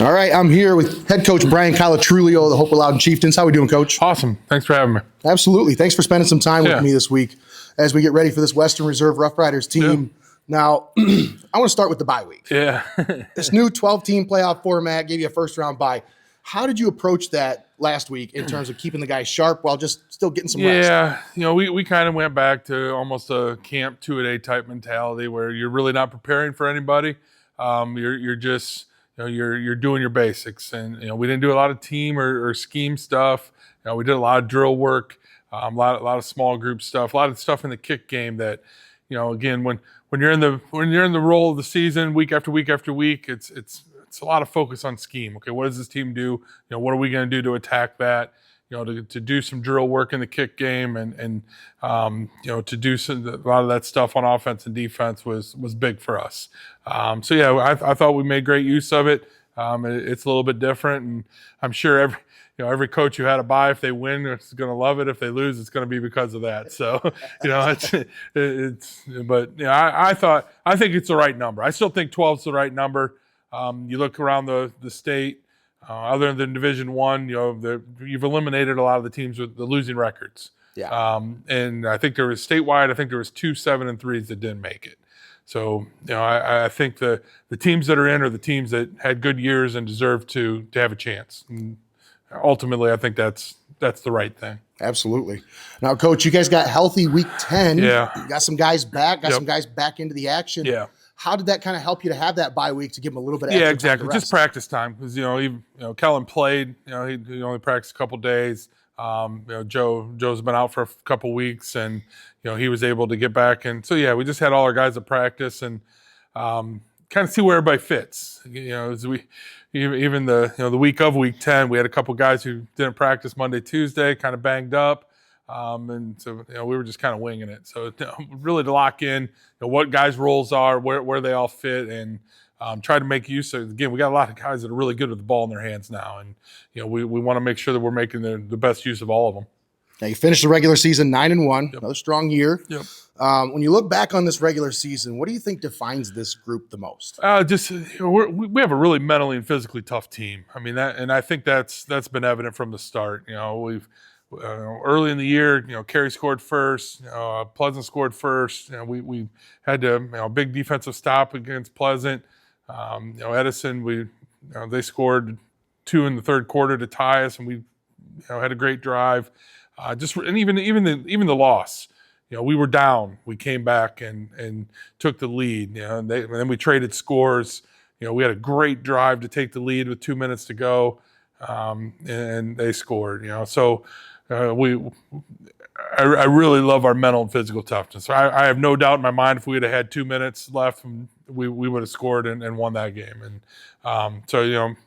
All right, I'm here with head coach Brian Colatruglio of the Hopewell-Loudon Chieftains. How are we doing, Coach? Awesome. Thanks for having me. Absolutely. Thanks for spending some time with me this week as we get ready for this Western Reserve Roughriders team. Now, I want to start with the bye week. This new 12-team playoff format gave you a first-round bye. How did you approach that last week in terms of keeping the guys sharp while just still getting some rest? Yeah, we kind of went back to almost a camp two-a-day type mentality where you're really not preparing for anybody. You're just you're doing your basics, and we didn't do a lot of team or scheme stuff. We did a lot of drill work, a lot of small group stuff, a lot of stuff in the kick game that again when you're in the role of the season week after week after week, it's a lot of focus on scheme. Okay, what does this team do? What are we going to do to attack that? To do some drill work in the kick game and to do a lot of that stuff on offense and defense was big for us. I thought we made great use of it. It's a little bit different, and I'm sure every coach who had a bye, if they win, is going to love it. If they lose, it's going to be because of that. So I think it's the right number. I still think 12 is the right number. You look around the state. Other than Division I, you've eliminated a lot of the teams with the losing records. And I think there was statewide. I think there was 2 7-3s that didn't make it. So I think the teams that are in are the teams that had good years and deserve to have a chance. And ultimately, I think that's the right thing. Absolutely. Now, Coach, you guys got healthy week 10. Yeah. You got some guys back. Got some guys back into the action. Yeah. How did that kind of help you to have that bye week to give them a little bit of extra exactly. time to Just practice time because Kellen played. He only practiced a couple days. Joe's been out for a couple weeks, and he was able to get back. And so we just had all our guys at practice and kind of see where everybody fits. As we even the week of week 10, we had a couple guys who didn't practice Monday, Tuesday, kind of banged up. And so we were just kind of winging it. So really to lock in what guys' roles are, where they all fit, and try to make use of. Again, we got a lot of guys that are really good with the ball in their hands now, and we want to make sure that we're making the best use of all of them. Now you finished the regular season 9-1, another strong year. Yep. When you look back on this regular season, what do you think defines this group the most? We have a really mentally and physically tough team. I mean and I think that's been evident from the start. We've early in the year, Cary scored first, Pleasant scored first. We had a big defensive stop against Pleasant. Edison, they scored 2 in the third quarter to tie us, and we had a great drive. And even the loss, we were down. We came back and took the lead. And then we traded scores. We had a great drive to take the lead with 2 minutes to go, and they scored. I really love our mental and physical toughness. I have no doubt in my mind if we would have had 2 minutes left, we would have scored and won that game. And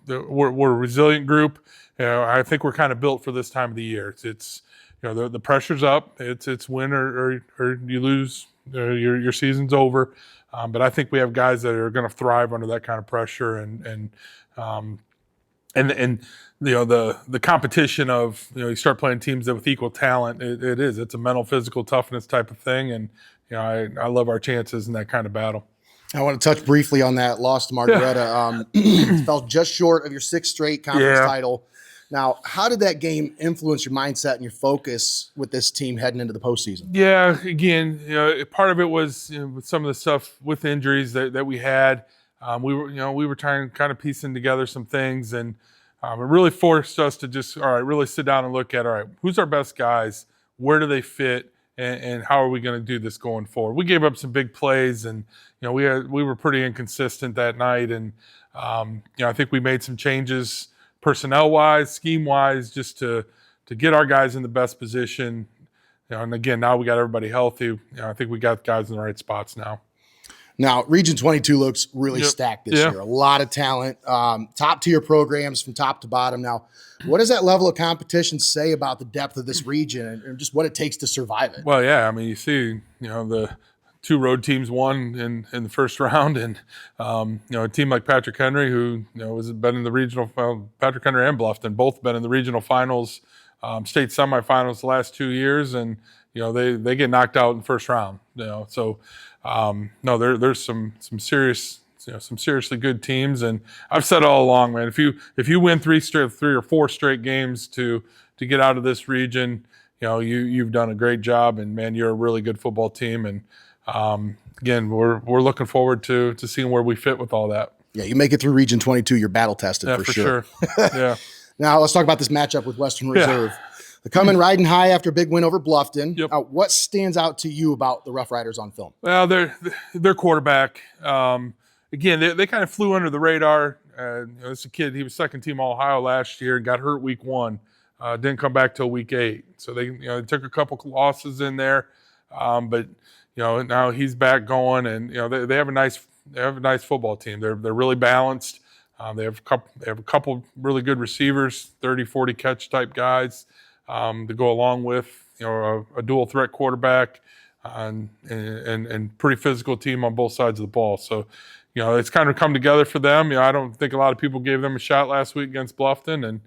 we're a resilient group. I think we're kind of built for this time of the year. It's the pressure's up. It's win or you lose. Your season's over. But I think we have guys that are going to thrive under that kind of pressure and the competition of you start playing teams that with equal talent. It's a mental physical toughness type of thing, and I love our chances in that kind of battle. I want to touch briefly on that loss to Margaretta. Fell just short of your 6th straight conference title. Now, how did that game influence your mindset and your focus with this team heading into the postseason? Yeah, again, part of it was with some of the stuff with injuries that we had. We were trying kind of piecing together some things, and it really forced us to just really sit down and look at who's our best guys, where do they fit, and how are we going to do this going forward. We gave up some big plays, and we were pretty inconsistent that night, and I think we made some changes personnel wise, scheme wise, just to get our guys in the best position. And again, now we got everybody healthy. I think we got guys in the right spots now. Now, Region 22 looks really stacked this year. A lot of talent, top-tier programs from top to bottom. Now, what does that level of competition say about the depth of this region and just what it takes to survive it? Well, yeah, I mean, you see, the 2 road teams won in the first round, and a team like Patrick Henry, who has been in the regional. Patrick Henry and Bluffton both been in the regional finals, state semifinals the last 2 years, and they get knocked out in the first round. So no, there's some serious some seriously good teams. And I've said all along, man, if you win three or four straight games to get out of this region, you've done a great job, and man, you're a really good football team. And again, we're looking forward to seeing where we fit with all that. Yeah, you make it through Region 22, you're battle tested for sure. Yeah. Now let's talk about this matchup with Western Reserve. Yeah. They're coming riding high after a big win over Bluffton. Yep. What stands out to you about the Roughriders on film? Well, their quarterback. Again, they kind of flew under the radar. This is a kid. He was second team All-Ohio last year and got hurt week 1. Didn't come back till week 8. So they took a couple losses in there, but now he's back going, and they have a nice football team. They're really balanced. They have a couple really good receivers, 30, 40 catch type guys to go along with a dual threat quarterback and pretty physical team on both sides of the ball. So it's kind of come together for them. I don't think a lot of people gave them a shot last week against Bluffton, and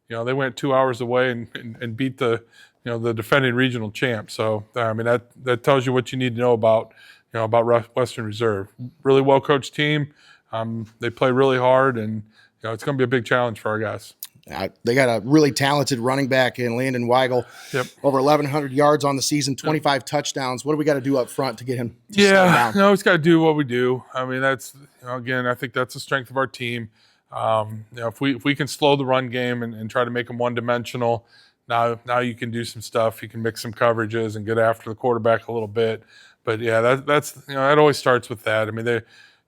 they went 2 hours away and beat the defending regional champ. So I mean that tells you what you need to know about Western Reserve. Really well coached team. They play really hard, and it's going to be a big challenge for our guys. They got a really talented running back in Landon Weigel. Yep. Over 1,100 yards on the season, 25 touchdowns. What do we got to do up front to get him to slow down? He's got to do what we do. I mean, that's again, I think that's the strength of our team. If we can slow the run game and try to make them one-dimensional, now you can do some stuff. You can mix some coverages and get after the quarterback a little bit. But yeah, that's that always starts with that. I mean,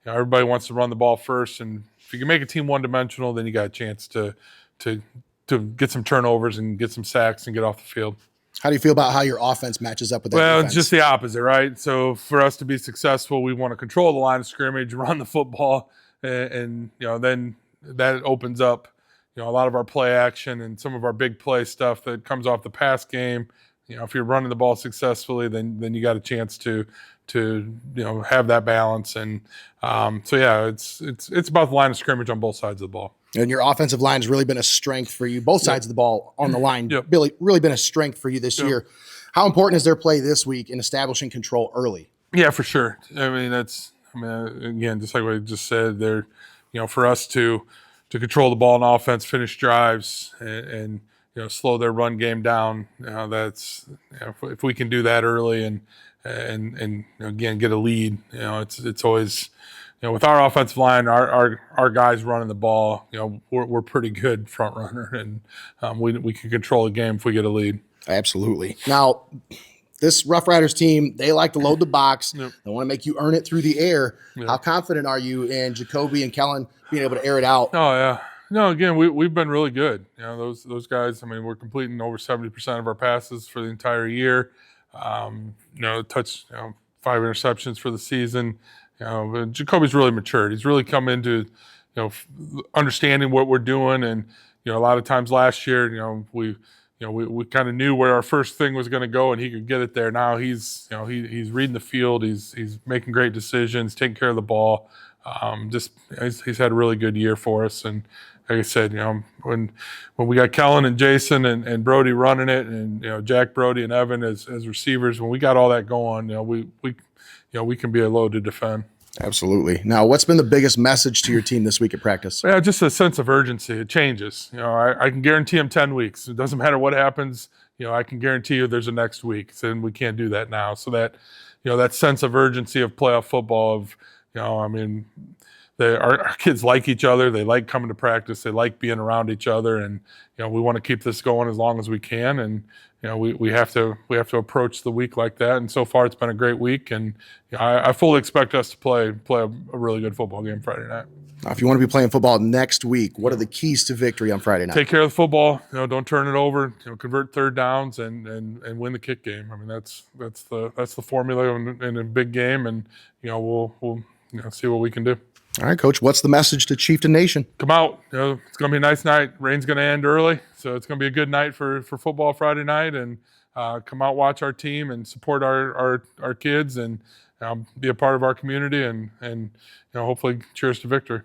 everybody wants to run the ball first, and if you can make a team one-dimensional, then you got a chance to get some turnovers and get some sacks and get off the field. How do you feel about how your offense matches up with that Well, defense? It's just the opposite, right? So for us to be successful, we want to control the line of scrimmage, run the football, and then that opens up a lot of our play action and some of our big play stuff that comes off the pass game. If you're running the ball successfully, then you got a chance to have that balance. And so yeah, it's about the line of scrimmage on both sides of the ball. And your offensive line has really been a strength for you. Both sides of the ball on the line, really been a strength for you this year. How important is their play this week in establishing control early? Yeah, for sure. I mean, again, just like what I just said, they're, for us to control the ball on offense, finish drives, and slow their run game down. That's if we can do that early and again get a lead. It's always. With our offensive line, our guys running the ball, we're pretty good front runner, and we can control the game if we get a lead. Absolutely. Now, this Roughriders team, they like to load the box. Yep. They want to make you earn it through the air. Yep. How confident are you in Jacoby and Kellen being able to air it out? Oh yeah. No, again, we've been really good. Those guys. I mean, we're completing over 70% of our passes for the entire year. Touched 5 interceptions for the season. Jacoby's really matured. He's really come into, understanding what we're doing. And, a lot of times last year, we kind of knew where our first thing was going to go and he could get it there. Now he's reading the field. He's making great decisions, taking care of the ball. He's had a really good year for us. And like I said, when we got Kellen and Jason and Brody running it and, Jack Brody and Evan as receivers, when we got all that going, we can be a load to defend. Absolutely. Now, what's been the biggest message to your team this week at practice? Yeah, just a sense of urgency. It changes. I can guarantee them 10 weeks. It doesn't matter what happens. I can guarantee you there's a next week. And we can't do that now. So that, that sense of urgency of playoff football our kids like each other. They like coming to practice. They like being around each other. And, we want to keep this going as long as we can. And, we have to approach the week like that. And so far it's been a great week. And I fully expect us to play a really good football game Friday night. Now, if you want to be playing football next week, what are the keys to victory on Friday night? Take care of the football. Don't turn it over. Convert third downs and win the kick game. I mean, that's the formula in a big game. And we'll see what we can do. All right, Coach, what's the message to Chieftain Nation? Come out. It's going to be a nice night. Rain's going to end early, so it's going to be a good night for football Friday night. And come out, watch our team, and support our kids, and be a part of our community, and hopefully cheers to victory.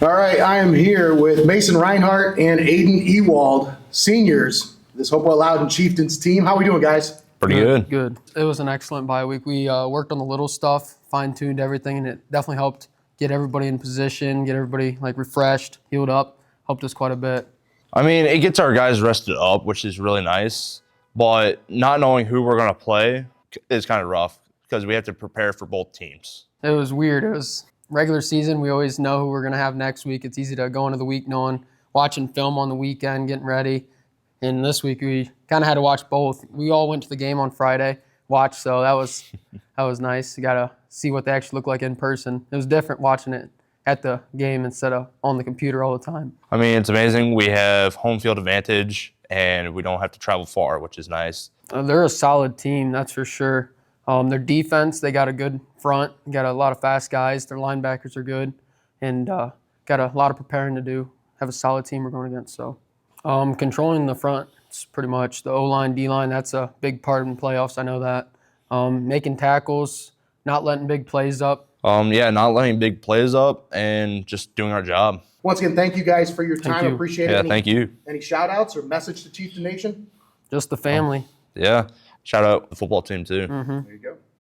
All right, I am here with Mason Reinhart and Aiden Ewald, seniors, this Hopewell-Loudon Chieftains team. How are we doing, guys? Pretty good. Good. It was an excellent bye week. We worked on the little stuff, fine-tuned everything, and it definitely helped get everybody in position, get everybody like refreshed, healed up, helped us quite a bit. I mean, it gets our guys rested up, which is really nice. But not knowing who we're going to play is kind of rough because we have to prepare for both teams. It was weird. It was regular season. We always know who we're going to have next week. It's easy to go into the week knowing, watching film on the weekend, getting ready. And this week we kind of had to watch both. We all went to the game on Friday, watched, so that was nice. You got to see what they actually look like in person. It was different watching it at the game instead of on the computer all the time. I mean, it's amazing. We have home field advantage, and we don't have to travel far, which is nice. They're a solid team, that's for sure. Their defense, they got a good front, got a lot of fast guys. Their linebackers are good, and got a lot of preparing to do. Have a solid team we're going against. So, controlling the front, it's pretty much the O-line, D-line. That's a big part in playoffs. I know that. Making tackles, not letting big plays up. Not letting big plays up and just doing our job. Once again, thank you guys for your time. Appreciate it. Thank you. Any shout-outs or message to Chieftain Nation? Just the family. Yeah. Shout out the football team, too. There you go.